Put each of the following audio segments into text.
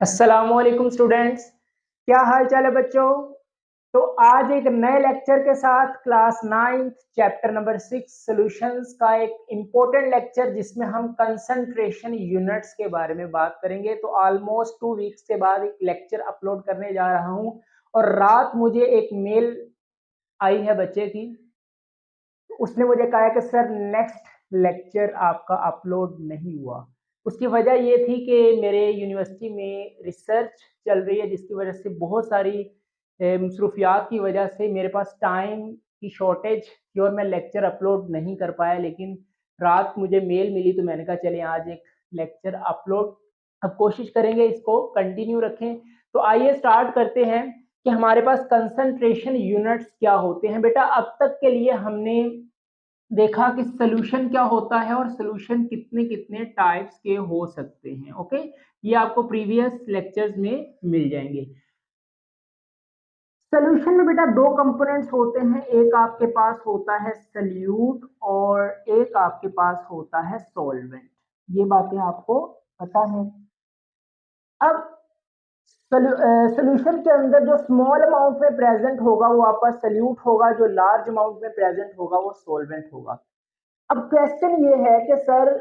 अस्सलामुअलैकुम स्टूडेंट्स, क्या हाल चाल है बच्चों। तो आज एक नए लेक्चर के साथ क्लास 9 चैप्टर नंबर 6 सॉल्यूशंस का एक इम्पोर्टेंट लेक्चर जिसमें हम कंसंट्रेशन यूनिट्स के बारे में बात करेंगे। तो ऑलमोस्ट 2 वीक्स के बाद एक लेक्चर अपलोड करने जा रहा हूं और रात मुझे एक मेल आई है बच्चे की। उसने मुझे कहा है कि सर नेक्स्ट लेक्चर आपका अपलोड नहीं हुआ। उसकी वजह ये थी कि मेरे यूनिवर्सिटी में रिसर्च चल रही है जिसकी वजह से बहुत सारी मसरूफियात की वजह से मेरे पास टाइम की शॉर्टेज थी और मैं लेक्चर अपलोड नहीं कर पाया। लेकिन रात मुझे मेल मिली तो मैंने कहा चलिए आज एक लेक्चर अपलोड अब कोशिश करेंगे इसको कंटिन्यू रखें। तो आइए स्टार्ट करते हैं कि हमारे पास कंसंट्रेशन यूनिट्स क्या होते हैं। बेटा अब तक के लिए हमने देखा कि सोल्यूशन क्या होता है और सोल्यूशन कितने कितने टाइप्स के हो सकते हैं। ओके, ये आपको प्रीवियस लेक्चर्स में मिल जाएंगे। सोल्यूशन में बेटा दो कंपोनेंट्स होते हैं, एक आपके पास होता है सल्यूट और एक आपके पास होता है सॉल्वेंट। ये बातें आपको पता है। अब सोल्यूशन के अंदर जो स्मॉल अमाउंट में प्रेजेंट होगा वो आपका सल्यूट होगा, जो लार्ज अमाउंट में प्रेजेंट होगा वो सॉल्वेंट होगा। अब क्वेश्चन ये है कि सर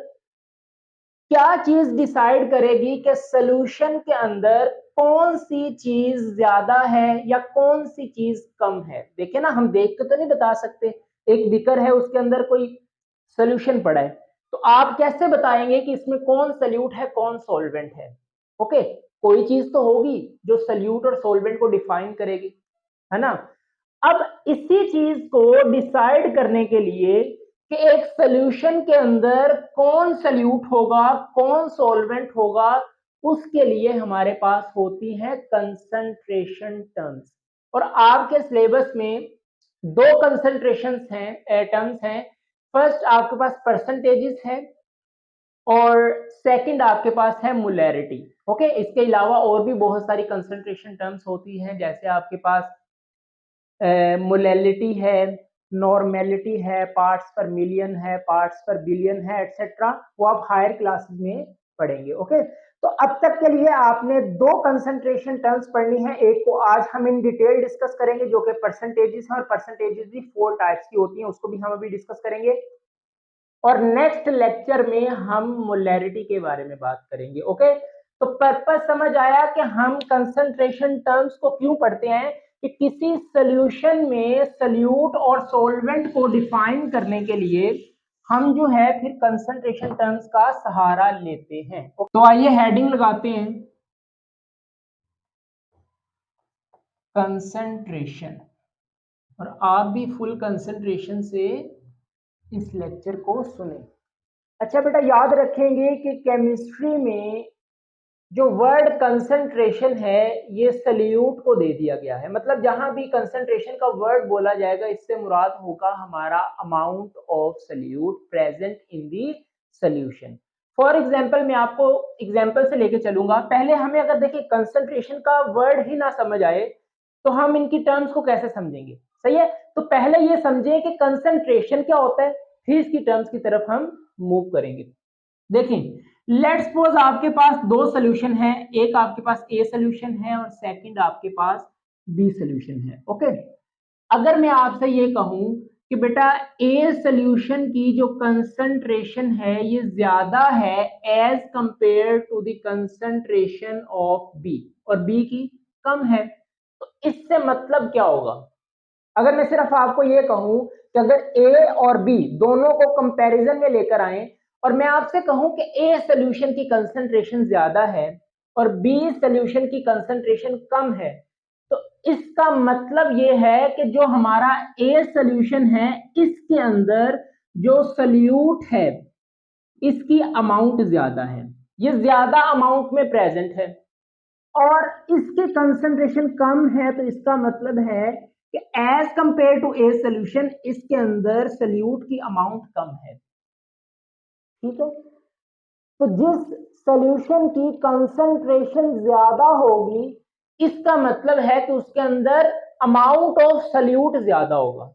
क्या चीज डिसाइड करेगी कि सोल्यूशन के अंदर कौन सी चीज ज्यादा है या कौन सी चीज कम है। देखिए ना, हम देख के तो नहीं बता सकते। एक बीकर है, उसके अंदर कोई सोल्यूशन पड़ा है, तो आप कैसे बताएंगे कि इसमें कौन सल्यूट है कौन सॉल्वेंट है। ओके, कोई चीज तो होगी जो सल्यूट और सॉल्वेंट को डिफाइन करेगी, है ना। अब इसी चीज को डिसाइड करने के लिए कि एक सॉल्यूशन के अंदर कौन सल्यूट होगा कौन सॉल्वेंट होगा, उसके लिए हमारे पास होती है कंसंट्रेशन टर्म्स। और आपके सिलेबस में दो कंसंट्रेशन हैं, टर्म्स हैं। फर्स्ट आपके पास परसेंटेजेस है और सेकंड आपके पास है मोलैरिटी। ओके, इसके अलावा और भी बहुत सारी कंसंट्रेशन टर्म्स होती हैं, जैसे आपके पास मोलैलिटी है, नॉर्मेलिटी है, पार्ट्स पर मिलियन है, पार्ट्स पर बिलियन है, एटसेट्रा। वो आप हायर क्लासेस में पढ़ेंगे। ओके, तो अब तक के लिए आपने दो कंसंट्रेशन टर्म्स पढ़नी है, एक को आज हम इन डिटेल डिस्कस करेंगे जो कि परसेंटेजेस है, और परसेंटेजेस भी 4 टाइप्स की होती हैं, उसको भी हम अभी डिस्कस करेंगे। और नेक्स्ट लेक्चर में हम मोलैरिटी के बारे में बात करेंगे। ओके, तो पर्पस समझ आया कि हम कंसंट्रेशन टर्म्स को क्यों पढ़ते हैं, कि किसी सॉल्यूशन में सल्यूट और सॉल्वेंट को डिफाइन करने के लिए हम जो है फिर कंसंट्रेशन टर्म्स का सहारा लेते हैं। तो आइए हेडिंग लगाते हैं, कंसंट्रेशन। और आप भी फुल कंसंट्रेशन से इस लेक्चर को सुने। अच्छा बेटा, याद रखेंगे कि केमिस्ट्री में जो वर्ड कंसंट्रेशन है ये सल्यूट को दे दिया गया है। मतलब जहां भी कंसंट्रेशन का वर्ड बोला जाएगा इससे मुराद होगा हमारा amount of salute present in the solution. For example मैं आपको एग्जांपल से लेके चलूंगा। पहले हमें अगर देखिए कंसंट्रेशन का वर्ड ही ना समझ आए तो हम इनकी टर्म्स को कैसे समझेंगे। सही है, तो पहले ये समझे कि कंसंट्रेशन क्या होता है, फिर इसकी टर्म्स की तरफ हम मूव करेंगे। देखिए, लेट्स सपोज आपके पास दो सोल्यूशन है, एक आपके पास ए सोल्यूशन है और सेकंड आपके पास बी सोल्यूशन है। ओके, अगर मैं आपसे ये कहूं कि बेटा ए सोल्यूशन की जो कंसंट्रेशन है ये ज्यादा है as compared to the concentration of B, और बी की कम है, तो इससे मतलब क्या होगा। अगर मैं सिर्फ आपको ये कहूं कि अगर ए और बी दोनों को कंपैरिजन में लेकर आए और मैं आपसे कहूं कि ए सोल्यूशन की कंसंट्रेशन ज्यादा है और बी सोल्यूशन की कंसंट्रेशन कम है, तो इसका मतलब ये है कि जो हमारा ए सोल्यूशन है इसके अंदर जो सोल्यूट है इसकी अमाउंट ज्यादा है, ये ज्यादा अमाउंट में प्रेजेंट है, और इसकी कंसंट्रेशन कम है, तो इसका मतलब है कि as compared to A solution इसके अंदर सल्यूट की अमाउंट कम है। ठीक है, तो जिस सोल्यूशन की कंसंट्रेशन ज्यादा होगी इसका मतलब है कि उसके अंदर अमाउंट ऑफ सल्यूट ज्यादा होगा।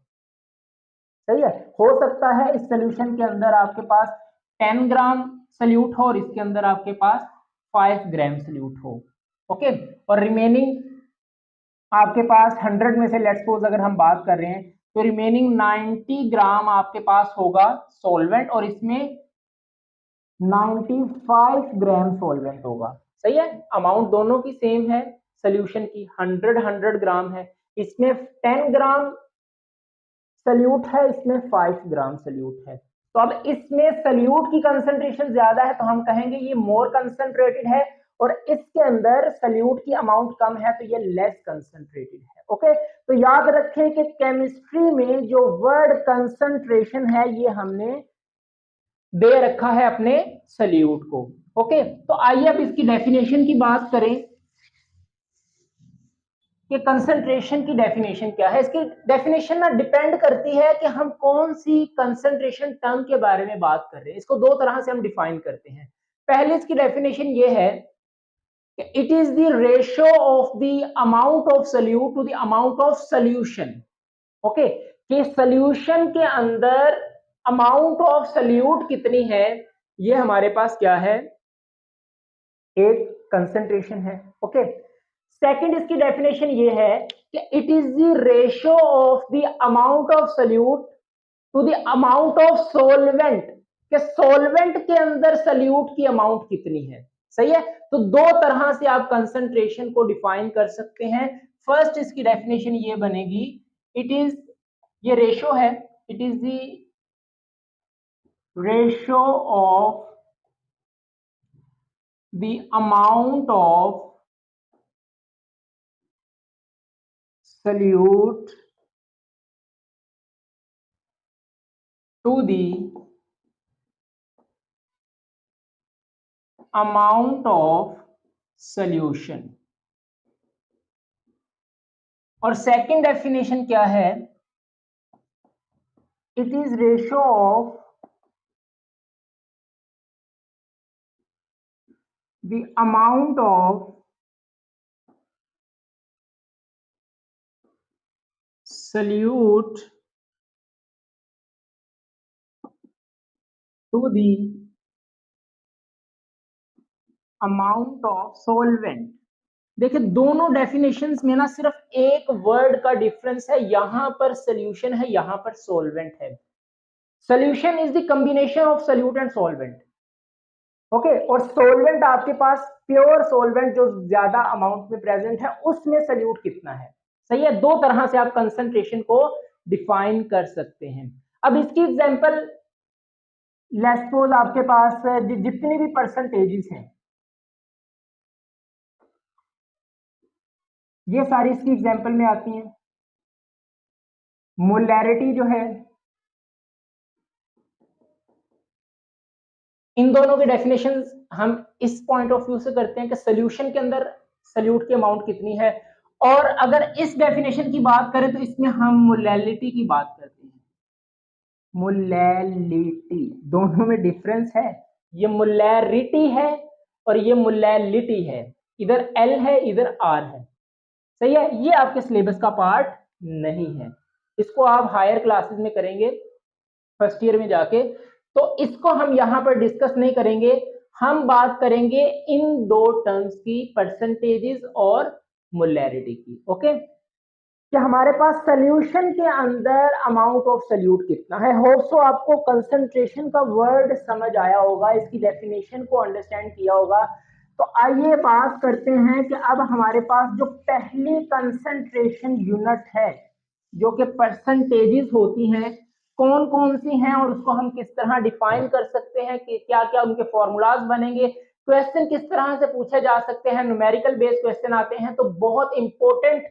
सही है, हो सकता है इस सोल्यूशन के अंदर आपके पास 10 ग्राम सल्यूट हो और इसके अंदर आपके पास 5 ग्राम सल्यूट हो। ओके। और रिमेनिंग आपके पास 100 में से लेट्स सपोज अगर हम बात कर रहे हैं तो रिमेनिंग 90 ग्राम आपके पास होगा सॉल्वेंट, और इसमें 95 ग्राम सॉल्वेंट होगा। सही है, अमाउंट दोनों की सेम है, सोल्यूशन की 100 ग्राम है। इसमें 10 ग्राम सल्यूट है, इसमें 5 ग्राम सल्यूट है। तो अब इसमें सल्यूट की कंसंट्रेशन ज्यादा है तो हम कहेंगे ये मोर कंसंट्रेटेड है, और इसके अंदर सल्यूट की अमाउंट कम है तो ये लेस कंसंट्रेटेड है। ओके, तो याद रखें कि केमिस्ट्री में जो वर्ड कंसंट्रेशन है ये हमने दे रखा है अपने सल्यूट को। ओके, तो आइए अब इसकी डेफिनेशन की बात करें कि कंसंट्रेशन की डेफिनेशन क्या है। इसकी डेफिनेशन ना डिपेंड करती है कि हम कौन सी कंसंट्रेशन टर्म के बारे में बात कर रहे हैं। इसको दो तरह से हम डिफाइन करते हैं। पहले इसकी डेफिनेशन ये है कि it is the ratio of the amount of solute to the amount of solution. Okay, कि सॉल्यूशन के अंदर अमाउंट ऑफ सल्यूट कितनी है, ये हमारे पास क्या है, एक कंसंट्रेशन है। ओके, सेकंड इसकी डेफिनेशन ये है कि it is the ratio of the amount of solute to the amount of solvent, कि सोलवेंट के अंदर सल्यूट की अमाउंट कितनी है। सही है, तो दो तरह से आप कंसंट्रेशन को डिफाइन कर सकते हैं। फर्स्ट इसकी डेफिनेशन ये बनेगी, इट इज, ये रेशियो है, it is the ratio of the amount of solute to the amount of solution। और सेकंड डेफिनेशन क्या है, it is ratio of the amount of solute to the amount of solvent। देखिए दोनों definitions में ना सिर्फ एक वर्ड का डिफरेंस है, यहां पर सॉल्यूशन है, यहां पर सॉल्वेंट है। Solution is the combination of solute and solvent. Okay, और सॉल्वेंट आपके पास प्योर सॉल्वेंट जो ज्यादा अमाउंट में प्रेजेंट है उसमें सल्यूट कितना है। सही है, दो तरह से आप कंसंट्रेशन को डिफाइन कर सकते हैं। अब इसकी एग्जांपल लेट्स सपोज आपके पास जितनी भी परसेंटेजेस हैं, ये सारी इसकी एग्जांपल में आती हैं। मोलैरिटी जो है, इन दोनों के डेफिनेशन हम इस पॉइंट ऑफ व्यू से करते हैं कि सोल्यूशन के अंदर सल्यूट की अमाउंट कितनी है, और अगर इस डेफिनेशन की बात करें तो इसमें हम मोलैलिटी की बात करते हैं। मोलैलिटी, दोनों में डिफरेंस है, ये मोलैरिटी है और ये मोलैलिटी है, इधर एल है इधर आर है। सही है, ये आपके सिलेबस का पार्ट नहीं है, इसको आप हायर क्लासेस में करेंगे फर्स्ट ईयर में जाके, तो इसको हम यहां पर डिस्कस नहीं करेंगे। हम बात करेंगे इन दो टर्म्स की, परसेंटेजेस और मोलैरिटी की। ओके, कि हमारे पास सॉल्यूशन के अंदर अमाउंट ऑफ सल्यूट कितना है। होप सो आपको कंसंट्रेशन का वर्ड समझ आया होगा, इसकी डेफिनेशन को अंडरस्टैंड किया होगा। तो आइए बात करते हैं कि अब हमारे पास जो पहली कंसंट्रेशन यूनिट है जो कि परसेंटेजेस होती हैं, कौन कौन सी हैं और उसको हम किस तरह डिफाइन कर सकते हैं, कि क्या क्या उनके फॉर्मूलाज बनेंगे, क्वेश्चन किस तरह से पूछे जा सकते हैं, न्यूमेरिकल बेस्ड क्वेश्चन आते हैं। तो बहुत इंपॉर्टेंट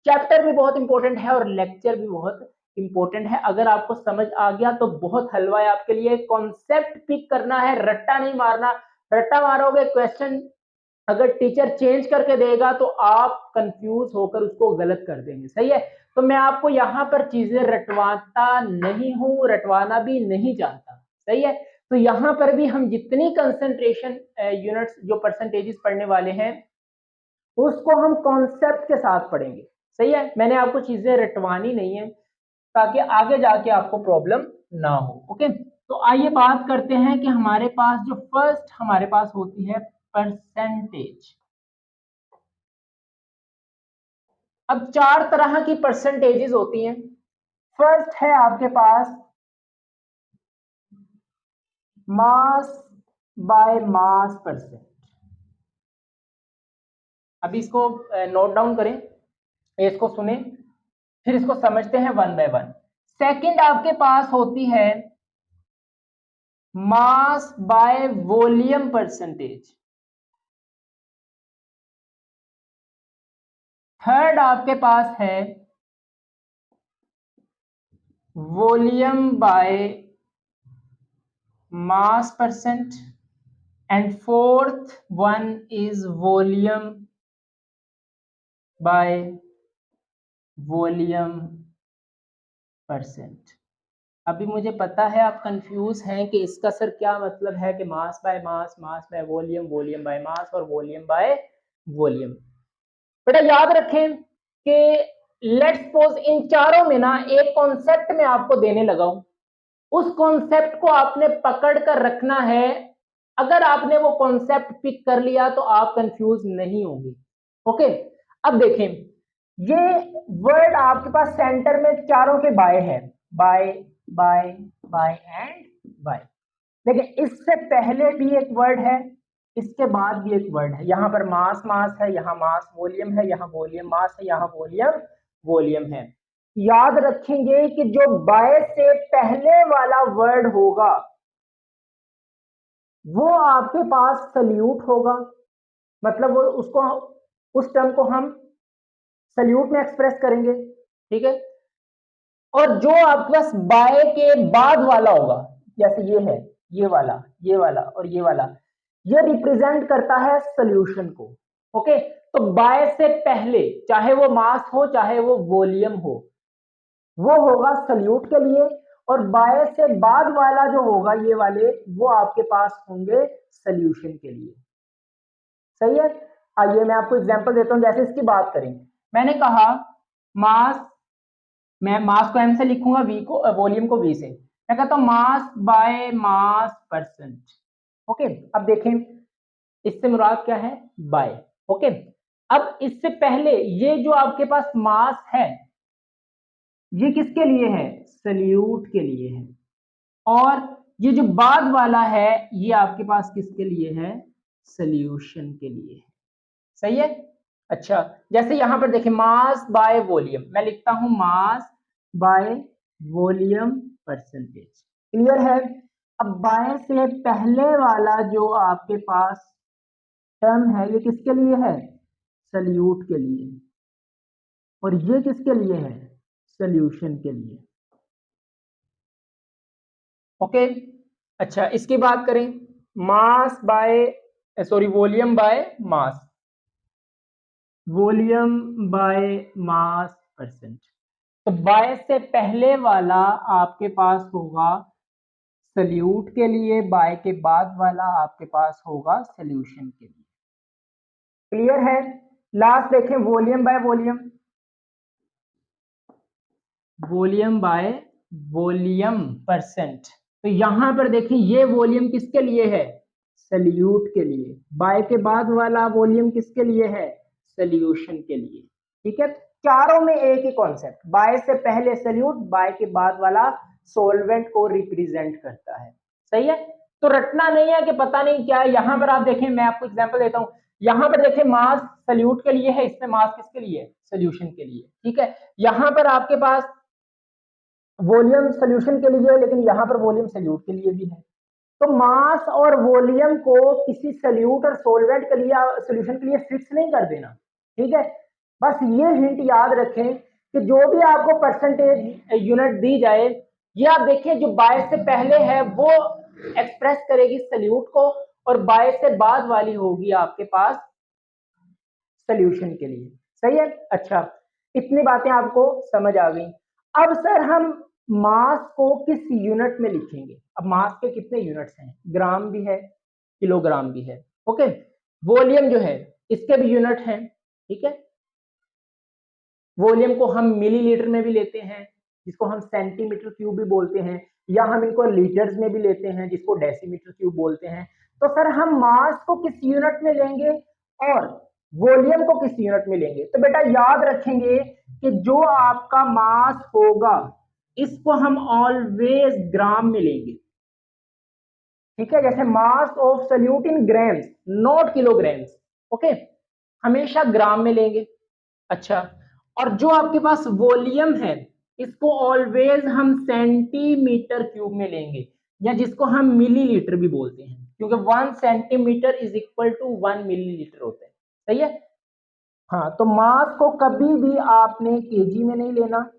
चैप्टर भी बहुत इंपॉर्टेंट है और लेक्चर भी बहुत इंपॉर्टेंट है। अगर आपको समझ आ गया तो बहुत हलवा है आपके लिए। कॉन्सेप्ट पिक करना है, रट्टा नहीं मारना। रट्टा मारोगे क्वेश्चन अगर टीचर चेंज करके देगा तो आप कंफ्यूज होकर उसको गलत कर देंगे। सही है, तो मैं आपको यहाँ पर चीजें रटवाता नहीं हूँ, रटवाना भी नहीं चाहता। सही है, तो यहाँ पर भी हम जितनी कंसंट्रेशन यूनिट्स जो परसेंटेजेस पढ़ने वाले हैं उसको हम कॉन्सेप्ट के साथ पढ़ेंगे। सही है, मैंने आपको चीजें रटवानी नहीं है ताकि आगे जाके आपको प्रॉब्लम ना हो। ओके, तो आइए बात करते हैं कि हमारे पास जो फर्स्ट हमारे पास होती है परसेंटेज। अब 4 तरह की परसेंटेजेस होती हैं। फर्स्ट है आपके पास मास बाय मास परसेंट। अभी इसको नोट डाउन करें, इसको सुने, फिर इसको समझते हैं वन बाय वन। सेकंड आपके पास होती है मास बाय वॉल्यूम परसेंटेज। थर्ड आपके पास है volume by mass percent, and fourth one is volume by volume percent. अभी मुझे पता है आप कंफ्यूज हैं कि इसका सर क्या मतलब है कि मास by mass, mass by volume, volume by mass और वॉल्यूम बाय वॉल्यूम। बेटा याद रखें कि लेट्स सपोज इन चारों में ना एक कॉन्सेप्ट में आपको देने लगा हूं, उस कॉन्सेप्ट को आपने पकड़ कर रखना है। अगर आपने वो कॉन्सेप्ट पिक कर लिया तो आप कंफ्यूज नहीं होंगे। ओके, अब देखें ये वर्ड आपके पास सेंटर में चारों के बाय है, by by by and by. लेकिन इससे पहले भी एक वर्ड है, इसके बाद भी एक वर्ड है। यहां पर मास मास है, यहां मास वॉल्यूम है, यहां वॉल्यूम मास है, यहां वॉल्यूम वॉल्यूम है। याद रखेंगे कि जो बाय से पहले वाला वर्ड होगा वो आपके पास सल्यूट होगा, मतलब वो उसको उस टर्म को हम सल्यूट में एक्सप्रेस करेंगे, ठीक है। और जो आपके पास बाय के बाद वाला होगा, जैसे ये है, ये वाला, ये वाला और ये वाला, ये रिप्रेजेंट करता है सॉल्यूशन को। ओके, तो बाय से पहले चाहे वो मास हो चाहे वो वॉल्यूम हो, वो होगा सल्यूट के लिए, और बाय से बाद वाला जो होगा ये वाले, वो आपके पास होंगे सॉल्यूशन के लिए। सही है। आइए मैं आपको एग्जांपल देता हूं, जैसे इसकी बात करें, मैंने कहा मास, मैं मास को एम से लिखूंगा, वी को वॉल्यूम को वी से। मैं कहता हूं मास बाय मास परसेंट। ओके, अब देखें इससे मुराद क्या है, बाय। ओके, अब इससे पहले ये जो आपके पास मास है ये किसके लिए है, सल्यूट के लिए है, और ये जो बाद वाला है ये आपके पास किसके लिए है, सॉल्यूशन के लिए है। सही है। अच्छा, जैसे यहां पर देखें मास बाय वॉल्यूम, मैं लिखता हूं मास बाय वॉल्यूम परसेंटेज। क्लियर है। अब बाय से पहले वाला जो आपके पास टर्म है ये किसके लिए है, सल्यूट के लिए, और ये किसके लिए है, सॉल्यूशन के लिए। ओके, अच्छा इसकी बात करें, mass by sorry volume by mass, volume by mass percent. तो बाय से पहले वाला आपके पास होगा सल्यूट के लिए, बाय के बाद वाला आपके पास होगा सॉल्यूशन के लिए। क्लियर है। लास्ट देखें volume by volume, volume by volume percent. तो यहां पर देखें ये वॉल्यूम किसके लिए है, सल्यूट के लिए, बाय के बाद वाला वॉल्यूम किसके लिए है, सॉल्यूशन के लिए। ठीक है, चारों में एक ही कॉन्सेप्ट, बाय से पहले सल्यूट, बाय के बाद वाला सॉल्वेंट को रिप्रेजेंट करता है। सही है, तो रटना नहीं है कि पता नहीं क्या है। यहां पर आप देखें, मैं आपको एग्जांपल देता हूं, यहां पर देखें मास सल्यूट के लिए है, इसमें मास किसके लिए है, सॉल्यूशन के लिए। ठीक है, यहां पर आपके पास वॉल्यूम सॉल्यूशन के लिए है, लेकिन यहां पर वॉल्यूम सल्यूट के लिए भी है। तो मास और वॉल्यूम को किसी सल्यूट और सॉल्वेंट के लिए, सॉल्यूशन के लिए फिक्स नहीं कर देना। ठीक है, बस ये हिंट याद रखें कि जो भी आपको परसेंटेज यूनिट दी जाए, ये आप देखिए जो बाय से पहले है वो एक्सप्रेस करेगी सल्यूट को, और बाय से बाद वाली होगी आपके पास सॉल्यूशन के लिए। सही है। अच्छा, इतनी बातें आपको समझ आ गई। अब सर हम मास को किस यूनिट में लिखेंगे। अब मास के कितने यूनिट्स हैं, ग्राम भी है, किलोग्राम भी है। ओके, वॉल्यूम जो है इसके भी यूनिट हैं। ठीक है, वॉल्यूम को हम मिलीलीटर में भी लेते हैं, जिसको हम सेंटीमीटर क्यूब भी बोलते हैं, या हम इनको लीटर्स में भी लेते हैं, जिसको डेसीमीटर क्यूब बोलते हैं। तो सर हम मास को किस यूनिट में लेंगे, और वॉल्यूम को किस यूनिट में लेंगे। तो बेटा याद रखेंगे कि जो आपका मास होगा इसको हम ऑलवेज ग्राम में लेंगे, ठीक है। जैसे मास of solute in grams, not kilograms, okay, हमेशा ग्राम में लेंगे। अच्छा, और जो आपके पास वॉल्यूम है इसको ऑलवेज हम सेंटीमीटर क्यूब में लेंगे, या जिसको हम मिलीलीटर भी बोलते हैं, क्योंकि 1 centimetre is equal to 1 millilitre होता है, सही है। हाँ, तो मास को कभी भी आपने केजी में नहीं लेना,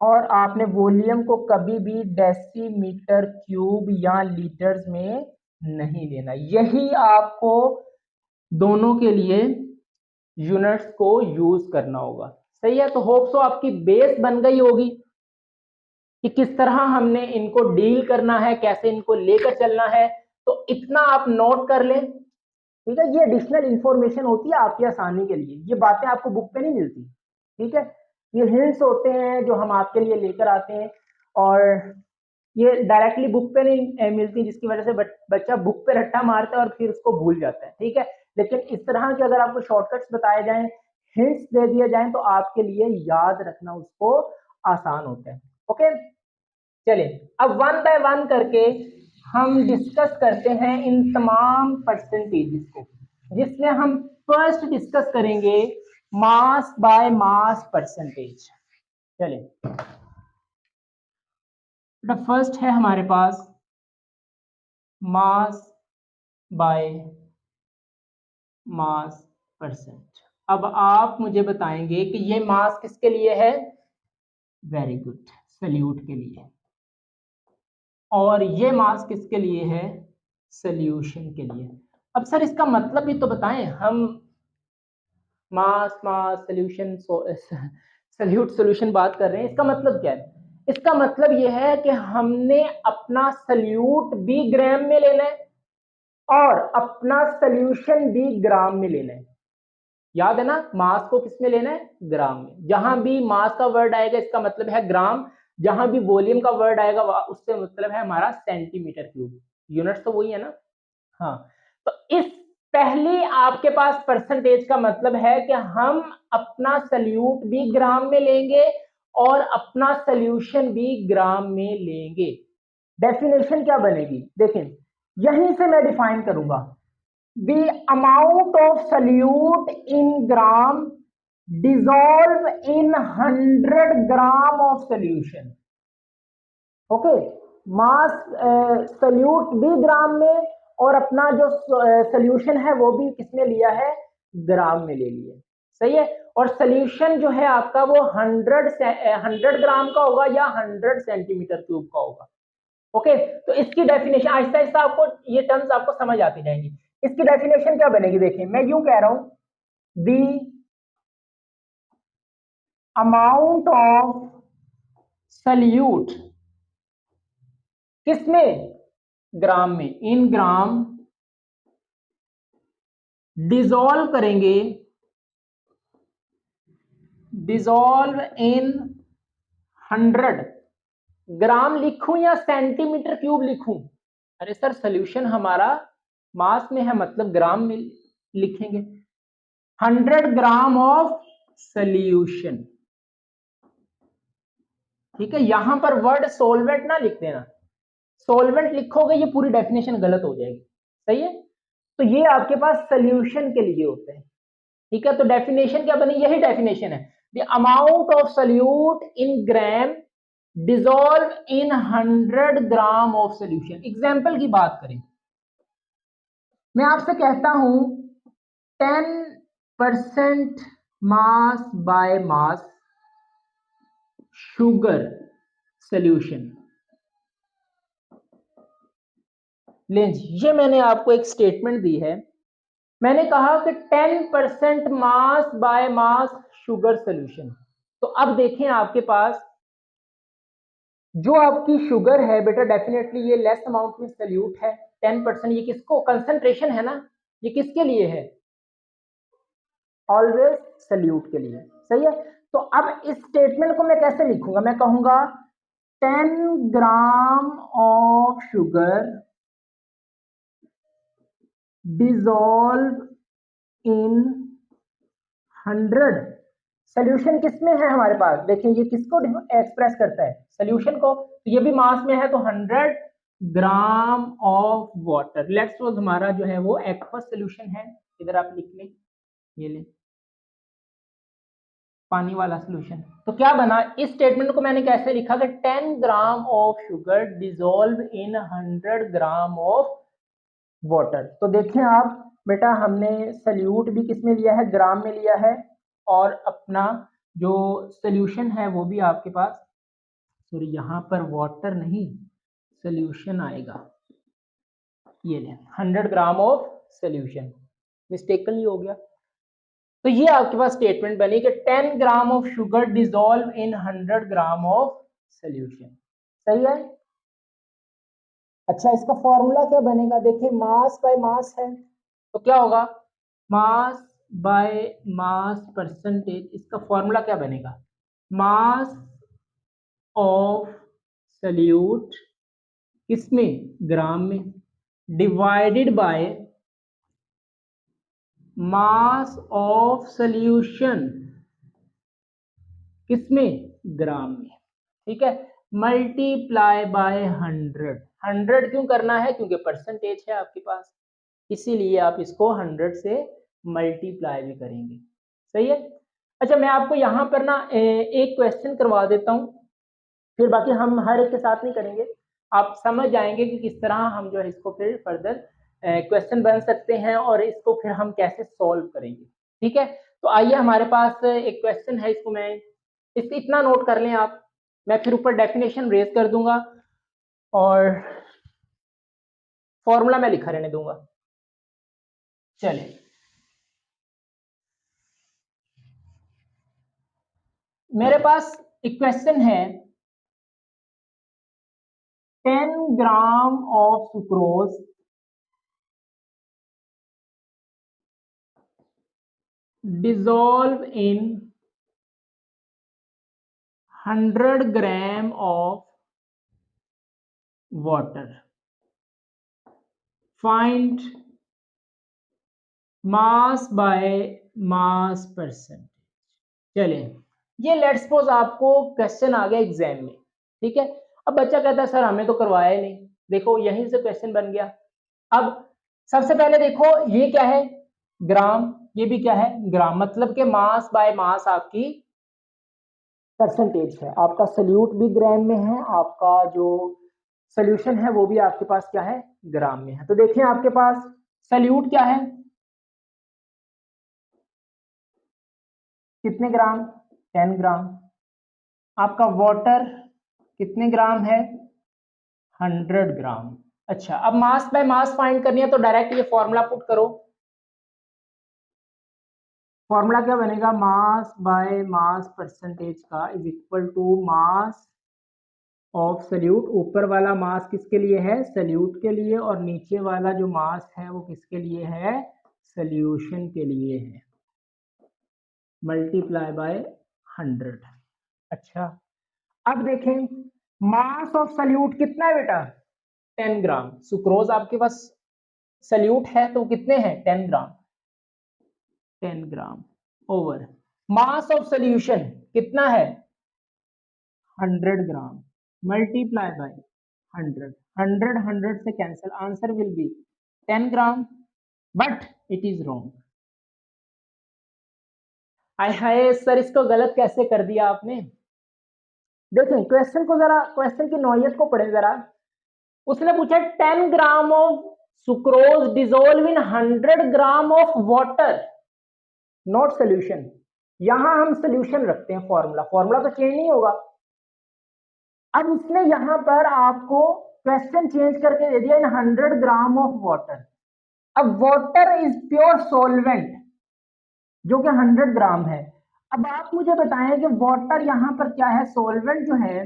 और आपने वॉल्यूम को कभी भी डेसीमीटर क्यूब या लीटर्स में नहीं लेना। यही आपको दोनों के लिए यूनिट्स को यूज करना होगा, सही है। तो होप सो आपकी बेस बन गई होगी कि किस तरह हमने इनको डील करना है, कैसे इनको लेकर चलना है। तो इतना आप नोट कर लें, ठीक है। ये एडिशनल इंफॉर्मेशन होती है आपकी आसानी के लिए, ये बातें आपको बुक पे नहीं मिलती, ठीक है। ये हिंट्स होते हैं जो हम आपके लिए लेकर आते हैं, और ये डायरेक्टली बुक पे नहीं मिलती, जिसकी वजह से बच्चा बुक पे रट्टा मारता है और फिर उसको भूल जाता है, ठीक है। लेकिन इस तरह के अगर आपको शॉर्टकट्स बताए जाएं, हिंट्स दे दिए जाएं, तो आपके लिए याद रखना उसको आसान होता है, ओके। चलिए अब वन बाय वन करके हम डिस्कस करते हैं इन तमाम परसेंटेजेस को, जिसमें हम फर्स्ट डिस्कस करेंगे मास बाय मास परसेंटेज। चलिए, तो फर्स्ट है हमारे पास मास बाय मास परसेंट। अब आप मुझे बताएंगे कि ये मास किसके लिए है। वेरी गुड, सल्यूट के लिए। और ये मास किसके लिए है, सॉल्यूशन के लिए। अब सर इसका मतलब भी तो बताएं, हम मास मास सॉल्यूशन सल्यूट सॉल्यूशन बात कर रहे हैं, इसका मतलब क्या है। इसका मतलब यह है कि हमने अपना सल्यूट भी ग्राम में लेना है और अपना सॉल्यूशन भी ग्राम में लेना है। याद है ना, मास को किस में लेना है, ग्राम में। जहां भी मास का वर्ड आएगा इसका मतलब है ग्राम, जहां भी वॉल्यूम का वर्ड आएगा उससे मतलब है हमारा सेंटीमीटर क्यूब। यूनिट्स तो वही है ना। हाँ, तो इस पहले आपके पास परसेंटेज का मतलब है कि हम अपना सल्यूट भी ग्राम में लेंगे और अपना सॉल्यूशन भी ग्राम में लेंगे। डेफिनेशन क्या बनेगी, देखें, यहीं से मैं डिफाइन करूंगा। The amount of solute in gram dissolve in 100 gram of solution. Okay, mass solute भी ग्राम में और अपना जो सॉल्यूशन है वो भी किसने लिया है, ग्राम में ले लिया, सही है। और सॉल्यूशन जो है आपका वो 100 ग्राम का होगा या 100 सेंटीमीटर क्यूब का होगा, ओके। तो इसकी डेफिनेशन आहिस्ता आहिस्ता आपको ये टर्म्स आपको समझ आती जाएंगी। इसकी डेफिनेशन क्या बनेगी, देखिए मैं यूं कह रहा हूं, द अमाउंट ऑफ सल्यूट किसमें, ग्राम में, इन ग्राम डिसॉल्व करेंगे, डिसॉल्व इन 100 ग्राम लिखूं या सेंटीमीटर क्यूब लिखूं। अरे सर सॉल्यूशन हमारा मास में है, मतलब ग्राम में लिखेंगे। 100 ग्राम ऑफ सॉल्यूशन, ठीक है। यहां पर वर्ड सोलवेंट ना लिख देना, सोलवेंट लिखोगे ये पूरी डेफिनेशन गलत हो जाएगी, सही है। तो ये आपके पास सॉल्यूशन के लिए होते हैं, ठीक है। तो डेफिनेशन क्या बनी, यही डेफिनेशन है, the amount of solute in gram dissolve in 100 gram of solution. Example की बात करें, मैं आपसे कहता हूं 10% मास बाय मास शुगर सॉल्यूशन। लें जी, ये मैंने आपको एक स्टेटमेंट दी है, मैंने कहा कि 10% मास बाय मास शुगर सॉल्यूशन। तो अब देखें आपके पास जो आपकी शुगर है बेटा, डेफिनेटली ये लेस अमाउंट में सल्यूट है। 10% ये किसको, कंसंट्रेशन है ना, ये किसके लिए है, ऑलवेज सल्यूट के लिए, सही है। तो अब इस स्टेटमेंट को मैं कैसे लिखूंगा, मैं कहूंगा 10 gram of sugar dissolve in 100। Solution किसमें है हमारे पास, देखिए ये किसको एक्सप्रेस करता है, सोल्यूशन को, तो ये भी मास में है, तो 100 gram of water. Let's suppose हमारा जो है वो एक्वस सोल्यूशन है, इधर आप लिख लें, ये ले पानी वाला सोल्यूशन। तो क्या बना, इस स्टेटमेंट को मैंने कैसे लिखा कि 10 gram of sugar dissolve in 100 gram of water. तो देखें आप बेटा, हमने सल्यूट भी किस में लिया है, ग्राम में लिया है, और अपना जो सोल्यूशन है वो भी आपके पास, सॉरी यहाँ पर वाटर नहीं सोल्यूशन आएगा, ये ले 100 ग्राम ऑफ सोल्यूशन, मिस्टेकनली हो गया। तो ये आपके पास स्टेटमेंट बनी कि 10 gram of sugar dissolve in 100 gram of solution. सही है। अच्छा, इसका फॉर्मूला क्या बनेगा, देखिए मास बाय मास है, तो क्या होगा, मास बाय मास परसेंटेज, इसका फॉर्मूला क्या बनेगा, मास ऑफ सल्यूट किसमें, ग्राम में, divided by mass of solution किसमें, ग्राम में, ठीक है, मल्टीप्लाई बाय 100। 100 क्यों करना है, क्योंकि परसेंटेज है आपके पास, इसीलिए आप इसको 100 से मल्टीप्लाई भी करेंगे। सही है। अच्छा, मैं आपको यहाँ पर ना एक क्वेश्चन करवा देता हूँ, फिर बाकी हम हर एक के साथ नहीं करेंगे, आप समझ जाएंगे कि किस तरह हम जो है इसको फिर फर्दर क्वेश्चन बन सकते हैं और इसको फिर हम कैसे सॉल्व करेंगे। ठीक है, तो आइए हमारे पास एक क्वेश्चन है, इसको मैं इतना नोट कर लें आप, मैं फिर ऊपर डेफिनेशन रेज कर दूंगा और फॉर्मूला मैं लिखा रहने दूंगा। चले, मेरे पास एक क्वेश्चन है, 10 gram of sucrose dissolve in 100 gram of water, find mass by mass percentage। चलिए, ये लेट्स सपोज आपको क्वेश्चन आ गया एग्जाम में, ठीक है, अब बच्चा कहता है सर हमें तो करवाया ही नहीं, देखो यहीं से क्वेश्चन बन गया। अब सबसे पहले देखो ये क्या है, ग्राम, ये भी क्या है, ग्राम, मतलब कि मास बाय मास आपकी परसेंटेज है, आपका सल्यूट भी ग्राम में है, आपका जो सोल्यूशन है वो भी आपके पास क्या है, ग्राम में है। तो देखिए आपके पास सल्यूट क्या है, कितने ग्राम, 10 ग्राम, आपका वाटर कितने ग्राम है, 100 ग्राम। अच्छा, अब मास बाय मास फाइंड करनी है, तो डायरेक्ट ये फॉर्मूला पुट करो, फॉर्मूला क्या बनेगा, मास बाय मास परसेंटेज का is equal to mass of solute, ऊपर वाला मास किसके लिए है, सल्यूट के लिए, और नीचे वाला जो मास है वो किसके लिए है, सॉल्यूशन के लिए है, मल्टीप्लाई बाय 100। अच्छा, अब देखें मास ऑफ सल्यूट कितना है बेटा, 10 ग्राम, सुक्रोज आपके पास सल्यूट है तो कितने हैं, 10 ग्राम, 10 ग्राम ओवर मास ऑफ सॉल्यूशन कितना है, 100 ग्राम, मल्टीप्लाई बाय 100, 100 से cancel, answer will be 10 gram, but it is wrong. I hi sir, इसको गलत कैसे कर दिया आपने। देखें क्वेश्चन को जरा, क्वेश्चन की नौयत को पढ़े जरा, उसने पूछा 10 gram of sucrose dissolve in 100 gram of water, not solution. यहां हम सोल्यूशन रखते हैं, फॉर्मूला, फॉर्मूला तो चेंज नहीं होगा। अब इसने यहां पर आपको क्वेश्चन चेंज करके दे दिया इन 100 ग्राम ऑफ वाटर। अब वाटर इज प्योर सॉल्वेंट जो कि 100 ग्राम है। अब आप मुझे बताएं कि वाटर यहां पर क्या है, सॉल्वेंट जो है,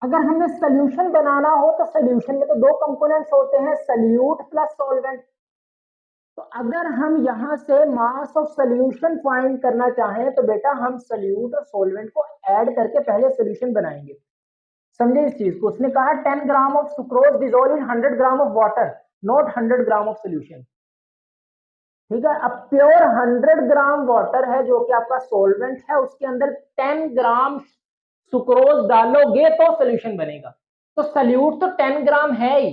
अगर हमें सोल्यूशन बनाना हो तो सोल्यूशन में तो दो कंपोनेंट्स होते हैं, सल्यूट प्लस सॉल्वेंट। तो अगर हम यहां से मास ऑफ सोल्यूशन फाइंड करना चाहें तो बेटा हम सल्यूट और सॉल्वेंट को ऐड करके पहले सोल्यूशन बनाएंगे। समझे इस चीज को, उसने कहा 10 gram of sucrose dissolve in 100 gram of water, not 100 gram of solution. ठीक है। अब प्योर 100 ग्राम वाटर है जो कि आपका सॉल्वेंट है, उसके अंदर 10 ग्राम सुक्रोज डालोगे तो सोल्यूशन बनेगा। तो सल्यूट तो 10 ग्राम है ही,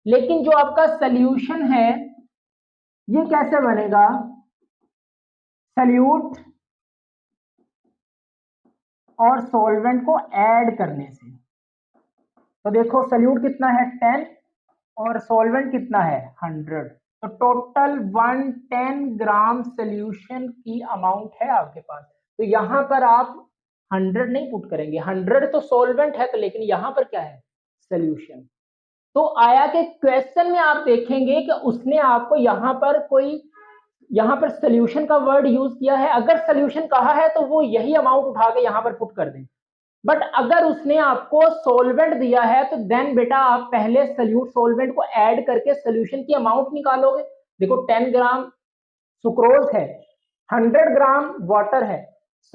लेकिन जो आपका सोल्यूशन है ये कैसे बनेगा? सल्यूट और सॉल्वेंट को ऐड करने से। तो देखो सल्यूट कितना है 10 और सॉल्वेंट कितना है 100, तो टोटल 110 ग्राम सोल्यूशन की अमाउंट है आपके पास। तो यहां पर आप 100 नहीं पुट करेंगे, 100 तो सॉल्वेंट है, तो लेकिन यहां पर क्या है सोल्यूशन। तो आया कि क्वेश्चन में आप देखेंगे कि उसने आपको यहां पर सोल्यूशन का वर्ड यूज किया है। अगर सोल्यूशन कहा है तो वो यही अमाउंट उठा के यहां पर पुट कर दें। बट अगर उसने आपको सॉल्वेंट दिया है तो देन बेटा आप पहले सल्यूट सॉल्वेंट को ऐड करके सोल्यूशन की अमाउंट निकालोगे। देखो 10 ग्राम सुक्रोज है, 100 ग्राम वाटर है,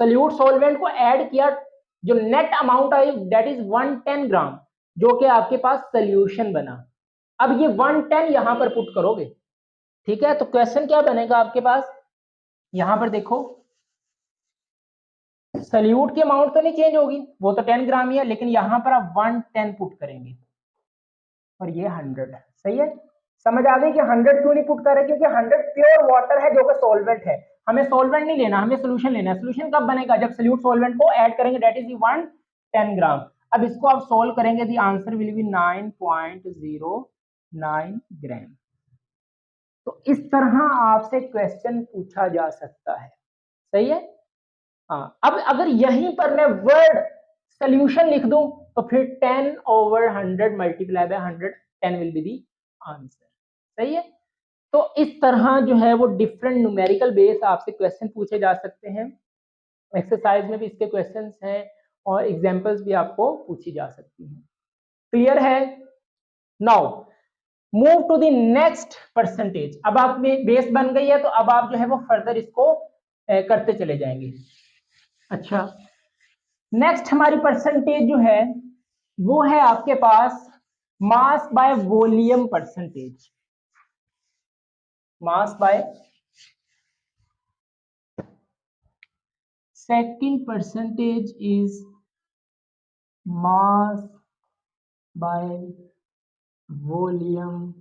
सल्यूट सॉल्वेंट को ऐड किया, जो net amount I that is 110 ग्राम, जो कि आपके पास सोल्यूशन बना। अब ये 110 यहां पर पुट करोगे, ठीक है। तो क्वेश्चन क्या बनेगा आपके पास, यहां पर देखो सल्यूट की अमाउंट तो नहीं चेंज होगी, वो तो 10 ग्राम ही है, लेकिन यहां पर आप 110 पुट करेंगे और ये 100 है। सही है, समझ आ गई कि 100 क्यों नहीं पुट कर रहे, क्योंकि 100 प्योर वाटर है जो कि सॉल्वेंट है। हमें सॉल्वेंट नहीं लेना, हमें सोल्यूशन लेना है। सोल्यूशन कब बनेगा, जब सल्यूट सॉल्वेंट को ऐड करेंगे, दैट इज 110 ग्राम। अब इसको आप सोल्व करेंगे, द आंसर विल बी 9.09 ग्राम। तो इस तरह आपसे क्वेश्चन पूछा जा सकता है। सही है। हाँ, अब अगर यहीं पर मैं वर्ड सोल्यूशन लिख दूं तो फिर 10/100 multiply by 100, 10 will be the answer. सही है। तो इस तरह जो है वो डिफरेंट न्यूमेरिकल बेस आपसे क्वेश्चन पूछे जा सकते हैं। एक्सरसाइज में भी इसके क्वेश्चंस हैं और एग्जांपल्स भी आपको पूछी जा सकती हैं। क्लियर है। Now move to the next percentage. अब आप में बेस बन गई है, तो अब आप जो है वो फर्दर इसको करते चले जाएंगे। अच्छा, नेक्स्ट हमारी परसेंटेज जो है वो है आपके पास mass by volume percentage. Mass by second percentage is mass by volume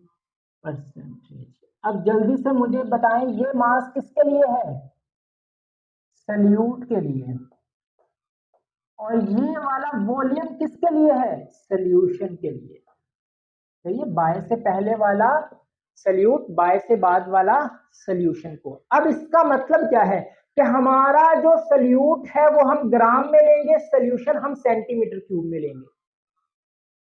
percentage. अब जल्दी से मुझे बताएं ये मास किसके लिए है, सल्यूट के लिए, और ये वाला वॉल्यूम किसके लिए है, सॉल्यूशन के लिए। तो ये बाय से पहले वाला सल्यूट, बाय से बाद वाला सॉल्यूशन को। अब इसका मतलब क्या है कि हमारा जो सल्यूट है वो हम ग्राम में लेंगे, सॉल्यूशन हम सेंटीमीटर क्यूब में लेंगे।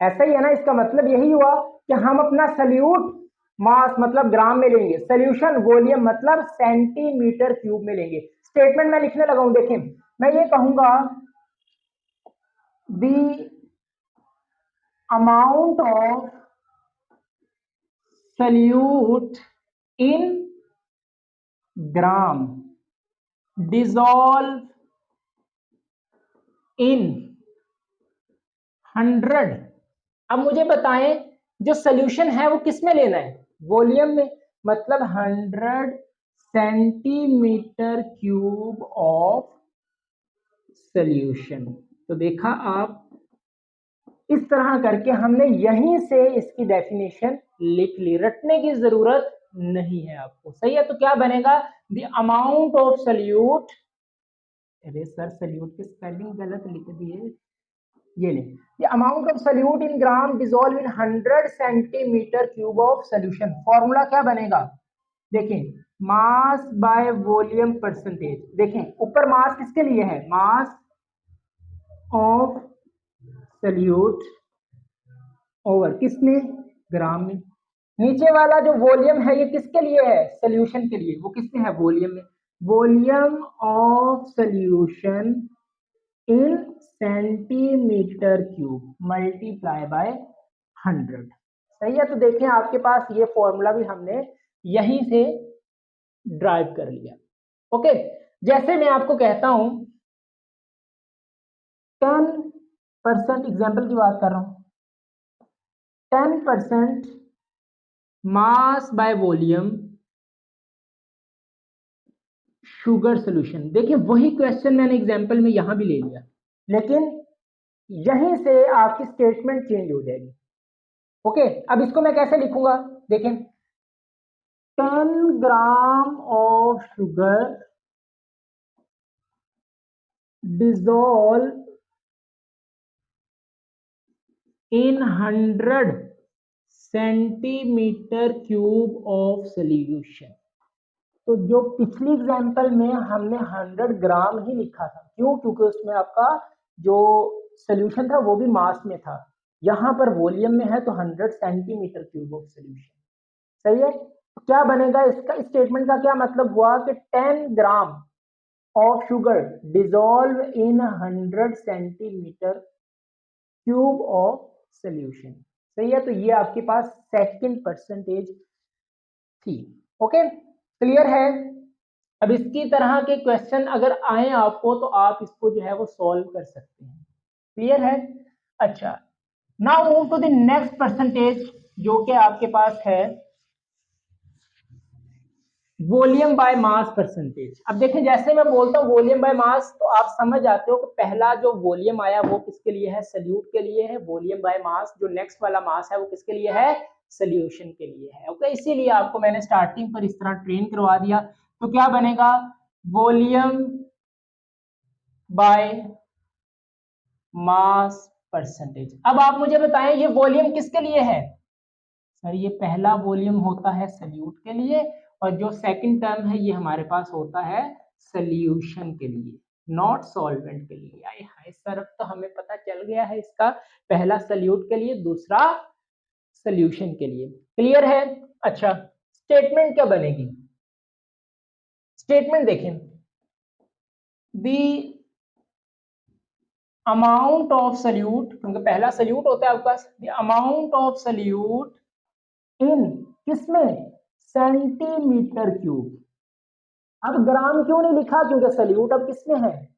ऐसा ही है ना, इसका मतलब यही हुआ कि हम अपना सल्यूट मास मतलब ग्राम में लेंगे, सॉल्यूशन वॉल्यूम मतलब सेंटीमीटर क्यूब में लेंगे। स्टेटमेंट मैं लिखने लगा हूं, देखें मैं ये कहूंगा the amount of solute in gram dissolve in 100। अब मुझे बताएं जो सोल्यूशन है वो किस में लेना है, वॉल्यूम में, मतलब 100 सेंटीमीटर क्यूब ऑफ सोल्यूशन। तो देखा आप, इस तरह करके हमने यहीं से इसकी डेफिनेशन लिख ली, रटने की जरूरत नहीं है आपको। सही है। तो क्या बनेगा, द अमाउंट ऑफ सल्यूट, अरे सर सल्यूट की स्पेलिंग गलत लिख दिए, ये ले, the amount of solute in gram dissolve in 100 centimetre cube of solution. Formula क्या बनेगा, देखें मास बाय वॉल्यूम परसेंटेज। देखें ऊपर मास किसके लिए है, मास ऑफ सल्यूट ओवर किसमें, ग्राम में। नीचे वाला जो वॉल्यूम है ये किसके लिए है, सोल्यूशन के लिए, वो किसमें है, वॉल्यूम में। Volume of solution in centimetre cube multiply by 100। सही है। तो देखें आपके पास ये फॉर्मूला भी हमने यहीं से ड्राइव कर लिया। ओके, जैसे मैं आपको कहता हूं 10% एग्जाम्पल की बात कर रहा हूं, 10% मास बाय वॉल्यूम शुगर सोल्यूशन। देखिए वही क्वेश्चन मैंने एग्जांपल में यहां भी ले लिया, लेकिन यहीं से आपकी स्टेटमेंट चेंज हो जाएगी। ओके, अब इसको मैं कैसे लिखूंगा, देखें 10 gram of sugar dissolve in 100 centimetre cube of solution. तो जो पिछली एग्जांपल में हमने 100 ग्राम ही लिखा था, क्यों? क्योंकि उसमें आपका जो सोल्यूशन था वो भी मास में था, यहां पर वॉल्यूम में है तो 100 सेंटीमीटर क्यूब ऑफ सोल्यूशन। सही है, तो क्या बनेगा इसका, स्टेटमेंट का क्या मतलब हुआ कि 10 gram of sugar dissolve in 100 centimetre cube of solution. सही है, तो ये आपके पास सेकंड परसेंटेज थी। ओके, क्लियर है? अब इसकी तरह के क्वेश्चन अगर आए आपको तो आप इसको जो है वो सॉल्व कर सकते हैं। क्लियर है? अच्छा, now move to the next percentage जो कि आपके पास है वॉल्यूम बाय मास परसेंटेज। अब देखें जैसे मैं बोलता हूँ वॉल्यूम बाय मास तो आप समझ जाते हो कि पहला जो वॉल्यूम आया वो किसके लिए है, सल्यूट के लिए है। वॉल्यूम बाय मास जो नेक्स्ट वाला मास है वो किसके लिए है, सोल्यूशन के लिए है। ओके, इसीलिए आपको मैंने स्टार्टिंग पर इस तरह ट्रेन करवा दिया। तो क्या बनेगा, वॉल्यूम बाय मास परसेंटेज। अब आप मुझे बताएं ये वॉल्यूम किसके लिए है? सर ये पहला वॉल्यूम होता है सल्यूट के लिए, और जो सेकंड टर्म है ये हमारे पास होता है सॉल्यूशन के लिए, नॉट सॉल्वेंट के लिए। आए हाय सर, अब तो हमें पता चल गया है इसका, पहला सल्यूट के लिए, दूसरा सॉल्यूशन के लिए। क्लियर है? अच्छा, स्टेटमेंट क्या बनेगी? स्टेटमेंट देखें, दी अमाउंट ऑफ सल्यूट, क्योंकि पहला सल्यूट होता है आपके पास, the amount of solute in किसमें, सेंटीमीटर क्यूब। अब ग्राम क्यों नहीं लिखा, क्योंकि सल्यूट अब किसमें है,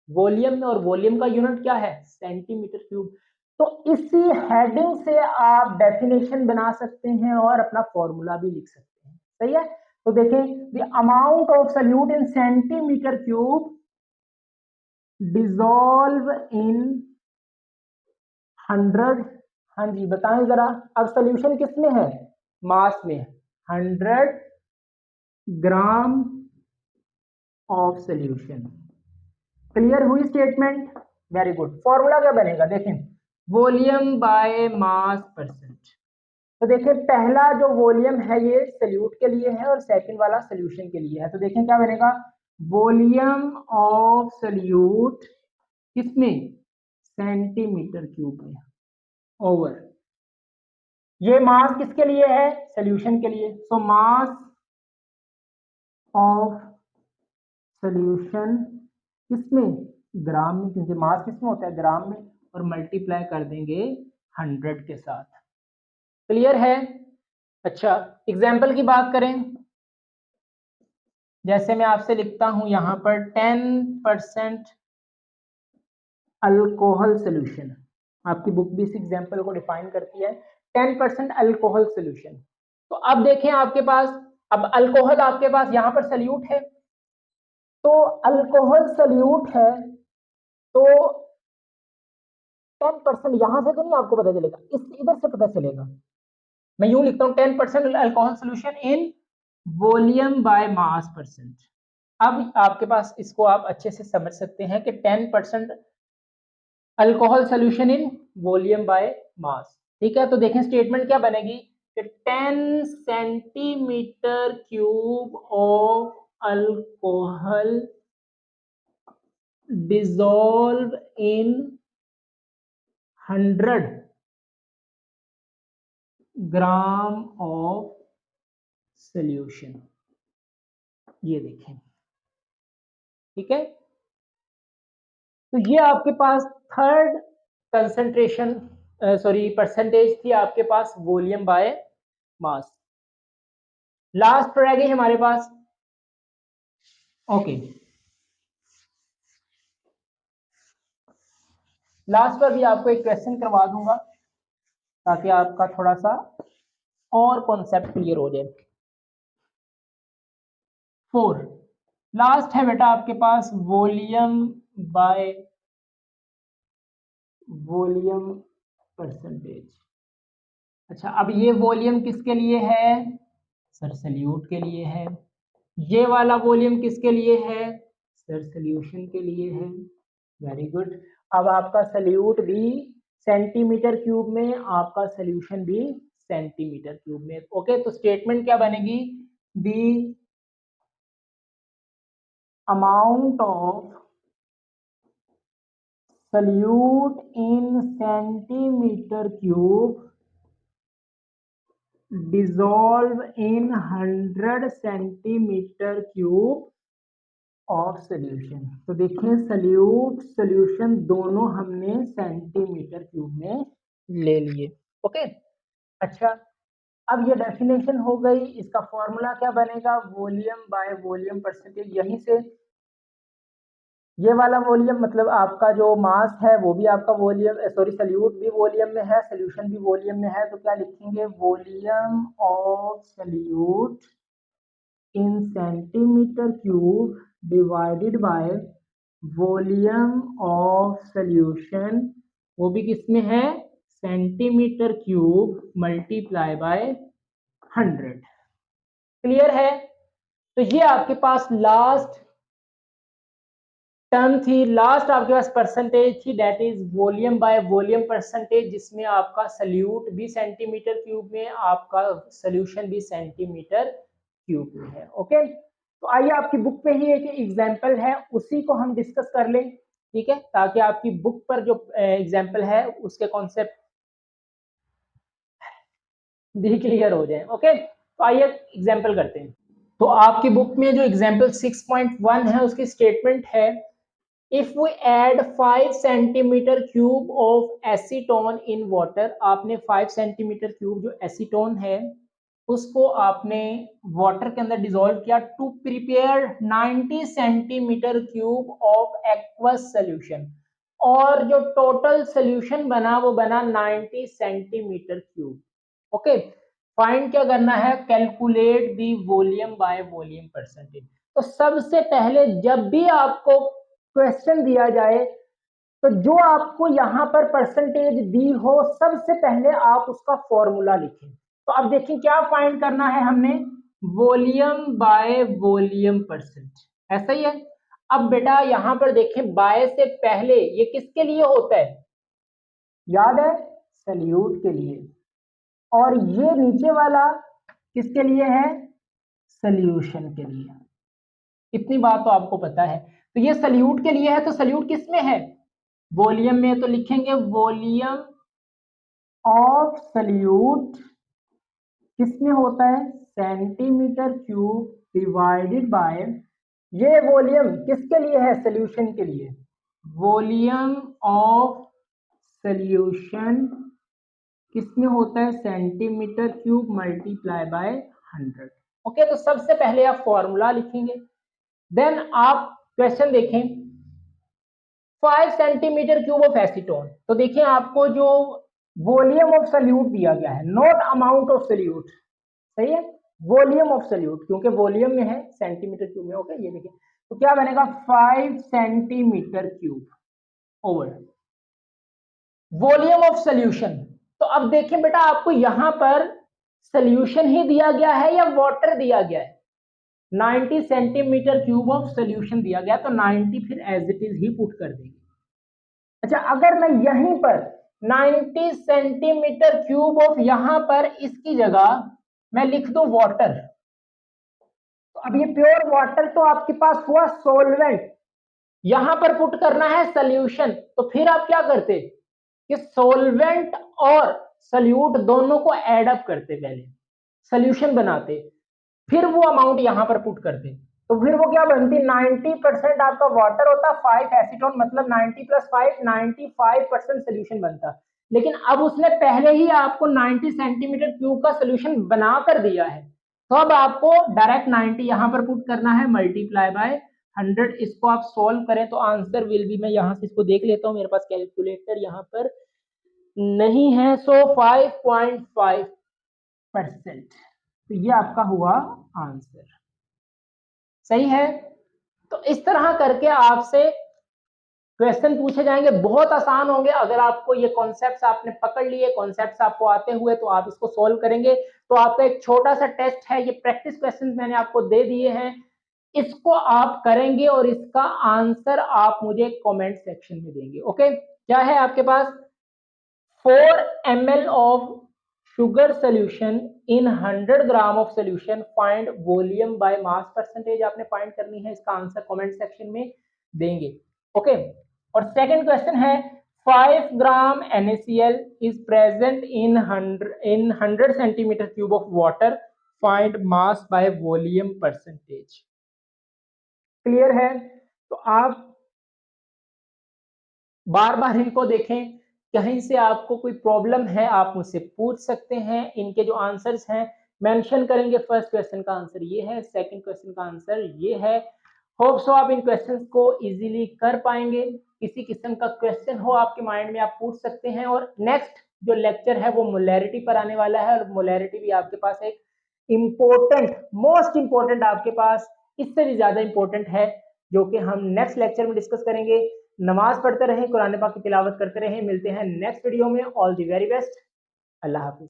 वॉल्यूम में, और वॉल्यूम का यूनिट क्या है, सेंटीमीटर क्यूब। तो इसी हेडिंग से आप डेफिनेशन बना सकते हैं और अपना फॉर्मूला भी लिख सकते हैं। सही है, तो देखें the amount of solute in centimetre cube dissolve in 100। हाँ जी बताएं जरा, अब सोल्यूशन किसमें है, मास में, 100 ग्राम ऑफ सोल्यूशन। क्लियर हुई स्टेटमेंट? Very good. फॉर्मूला क्या बनेगा, देखें वॉल्यूम बाय मास परसेंट। तो देखें पहला जो वॉल्यूम है ये सल्यूट के लिए है और सेकंड वाला सोल्यूशन के लिए है। तो देखें क्या बनेगा, वॉल्यूम ऑफ सल्यूट किसमें, सेंटीमीटर क्यूब में, ओवर ये मास किसके लिए है, सोल्यूशन के लिए। सो मास ऑफ सोल्यूशन किसमें, ग्राम में, क्योंकि मास किसमें होता है, ग्राम में, और मल्टीप्लाई कर देंगे 100 के साथ। क्लियर है? अच्छा, एग्जाम्पल की बात करें, जैसे मैं आपसे लिखता हूं यहां पर 10% अल्कोहल सोल्यूशन, आपकी बुक भी इस एग्जाम्पल को डिफाइन करती है, 10% अल्कोहल सोल्यूशन। तो अब देखें आपके पास, अब अल्कोहल आपके पास यहां पर सल्यूट है, तो अल्कोहल सल्यूट है तो 10% यहां से तो नहीं आपको पता चलेगा, इस इधर से पता चलेगा। मैं यूं लिखता हूं 10% alcohol solution in volume by mass percent. अब आपके पास इसको आप अच्छे से समझ सकते हैं कि 10% alcohol solution in volume by mass. ठीक है, तो देखें स्टेटमेंट क्या बनेगी कि 10 centimetre cube of alcohol dissolve in 100 gram of solution. ये देखें, ठीक है, तो ये आपके पास थर्ड कंसंट्रेशन सॉरी परसेंटेज थी आपके पास वॉल्यूम बाय मास। लास्ट रह गई हमारे पास, ओके, लास्ट पर भी आपको एक क्वेश्चन करवा दूंगा ताकि आपका थोड़ा सा और कॉन्सेप्ट क्लियर हो जाए। 4 लास्ट है बेटा आपके पास वॉल्यूम बाय वॉल्यूम परसेंटेज। अच्छा, अब ये वॉल्यूम किसके लिए है सर? सल्यूट के लिए है। ये वाला वॉल्यूम किसके लिए है सर? सॉल्यूशन के लिए है। Very good. अब आपका सल्यूट भी सेंटीमीटर क्यूब में, आपका सॉल्यूशन भी सेंटीमीटर क्यूब में। ओके, तो स्टेटमेंट क्या बनेगी? The amount of solute in centimetre cube dissolve in 100 centimetre cube of solution. तो देखिए सल्यूट सोल्यूशन दोनों हमने सेंटीमीटर क्यूब में ले लिए। ओके, अच्छा, अब ये डेफिनेशन हो गई। इसका फॉर्मूला क्या बनेगा? Volume by volume percentage. यहीं से ये वाला वॉल्यूम मतलब आपका जो मास है वो भी आपका वॉल्यूम, सॉरी सल्यूट भी वॉल्यूम में है, सोल्यूशन भी वॉल्यूम में है। तो क्या लिखेंगे? Volume of solute in centimetre cube divided by volume of solution, वो भी किसमें है? Centimetre cube multiply by 100। Clear है? तो ये आपके पास लास्ट टर्म थी, लास्ट आपके पास परसेंटेज थी, that is volume by volume percentage, जिसमें आपका सल्यूट भी सेंटीमीटर क्यूब में, आपका सॉल्यूशन भी सेंटीमीटर क्यूब में है। ओके, तो आइए आपकी बुक पे ही एक एग्जांपल है, उसी को हम डिस्कस कर लें, ठीक है, ताकि आपकी बुक पर जो एग्जांपल है उसके कॉन्सेप्ट भी क्लियर हो जाए। ओके, तो आइए एग्जांपल करते हैं। तो आपकी बुक में जो एग्जांपल 6.1 है उसकी स्टेटमेंट है, if we add 5 centimetre cube of acetone in water. आपने 5 सेंटीमीटर क्यूब जो एसीटोन है उसको आपने वाटर के अंदर डिसॉल्व किया to prepare 90 centimetre cube of aqueous solution, और जो टोटल सोल्यूशन बना वो बना 90 सेंटीमीटर क्यूब। ओके, फाइंड क्या करना है? Calculate the volume by volume percentage. तो सबसे पहले जब भी आपको क्वेश्चन दिया जाए तो जो आपको यहां पर परसेंटेज दी हो सबसे पहले आप उसका फॉर्मूला लिखें। तो अब देखिए क्या फाइंड करना है हमने? वॉल्यूम बाय वॉल्यूम परसेंट, ऐसा ही है। अब बेटा यहां पर देखें, बाय से पहले ये किसके लिए होता है? याद है? सल्यूट के लिए। और ये नीचे वाला किसके लिए है? सॉल्यूशन के लिए। इतनी बात तो आपको पता है। तो ये सल्यूट के लिए है, तो सल्यूट किस में है? वॉल्यूम में। तो लिखेंगे वॉल्यूम ऑफ सल्यूट किस में होता है? सेंटीमीटर क्यूब डिवाइडेड बाय, ये वॉल्यूम किसके लिए है? सॉल्यूशन के लिए। वॉल्यूम ऑफ सॉल्यूशन किस में होता है? Centimetre cube multiply by 100। Okay, तो सबसे पहले आप फॉर्मूला लिखेंगे, देन आप क्वेश्चन देखें। 5 सेंटीमीटर क्यूब ऑफ एसीटोन, तो देखिए आपको जो वॉल्यूम ऑफ सल्यूट दिया गया है, नॉट अमाउंट ऑफ सल्यूट, सही है, वॉल्यूम ऑफ सल्यूट, क्योंकि वॉल्यूम में है सेंटीमीटर क्यूब में। ओके, ये देखिए तो क्या बनेगा? 5 centimetre cube over volume of solution. तो अब देखिए बेटा आपको यहां पर सॉल्यूशन ही दिया गया है या वाटर दिया गया है? 90 सेंटीमीटर क्यूब ऑफ सॉल्यूशन दिया गया, तो 90 फिर एज इट इज ही पुट कर देंगे। अच्छा, अगर मैं यहीं पर 90 सेंटीमीटर क्यूब ऑफ यहां पर इसकी जगह मैं लिख दूं वाटर, तो अब ये प्योर वाटर तो आपके पास हुआ सॉल्वेंट, यहां पर पुट करना है सॉल्यूशन, तो फिर आप क्या करते कि सॉल्वेंट और सल्यूट दोनों को एड अप करते, पहले सॉल्यूशन बनाते, फिर वो अमाउंट यहां पर पुट करते, तो फिर वो क्या बनती? 90% आपका वाटर होता, 5 एसीटोन, मतलब 90 प्लस 5 95% सोल्यूशन बनता। लेकिन अब उसने पहले ही आपको 90 सेंटीमीटर क्यूब का सोल्यूशन बना कर दिया है, तो अब आपको डायरेक्ट 90 यहां पर पुट करना है मल्टीप्लाई बाय 100। इसको आप सॉल्व करें तो आंसर विल बी, मैं यहां से इसको देख लेता हूं, मेरे पास कैलकुलेटर यहां पर नहीं है, सो 5.5%। तो ये आपका हुआ आंसर, सही है। तो इस तरह करके आपसे क्वेश्चन पूछे जाएंगे, बहुत आसान होंगे। अगर आपको ये कॉन्सेप्ट्स आपने पकड़ लिए, कॉन्सेप्ट्स आपको आते हुए, तो आप इसको सोल्व करेंगे। तो आपका एक छोटा सा टेस्ट है, ये प्रैक्टिस क्वेश्चन मैंने आपको दे दिए हैं, इसको आप करेंगे और इसका आंसर आप मुझे कमेंट सेक्शन में देंगे। ओके, क्या है आपके पास? 4 ml of sugar solution in 100 gram of solution, find volume by mass percentage आपने फाइंड करनी है, इसका आंसर कमेंट सेक्शन में देंगे। ओके, और सेकंड क्वेश्चन है 5 ग्राम NaCl is present in 100 centimetre cube of water, find mass by volume percentage. Clear है? तो आप बार बार इनको देखें, कहीं से आपको कोई प्रॉब्लम है आप मुझसे पूछ सकते हैं। इनके जो आंसर्स हैं मेंशन करेंगे। फर्स्ट क्वेश्चन का आंसर ये है, सेकंड क्वेश्चन का आंसर ये है। होप सो आप इन क्वेश्चंस को इजीली कर पाएंगे। किसी किस्म का क्वेश्चन हो आपके माइंड में आप पूछ सकते हैं। और नेक्स्ट जो लेक्चर है वो मोलैरिटी पर आने वाला है, और मोलैरिटी भी आपके पास एक इम्पोर्टेंट, मोस्ट इम्पोर्टेंट, आपके पास इससे भी ज्यादा इम्पोर्टेंट है, जो कि हम नेक्स्ट लेक्चर में डिस्कस करेंगे। नमाज पढ़ते रहें, कुरान पाक की तिलावत करते रहें। मिलते हैं नेक्स्ट वीडियो में। All the very best. Allah Hafiz.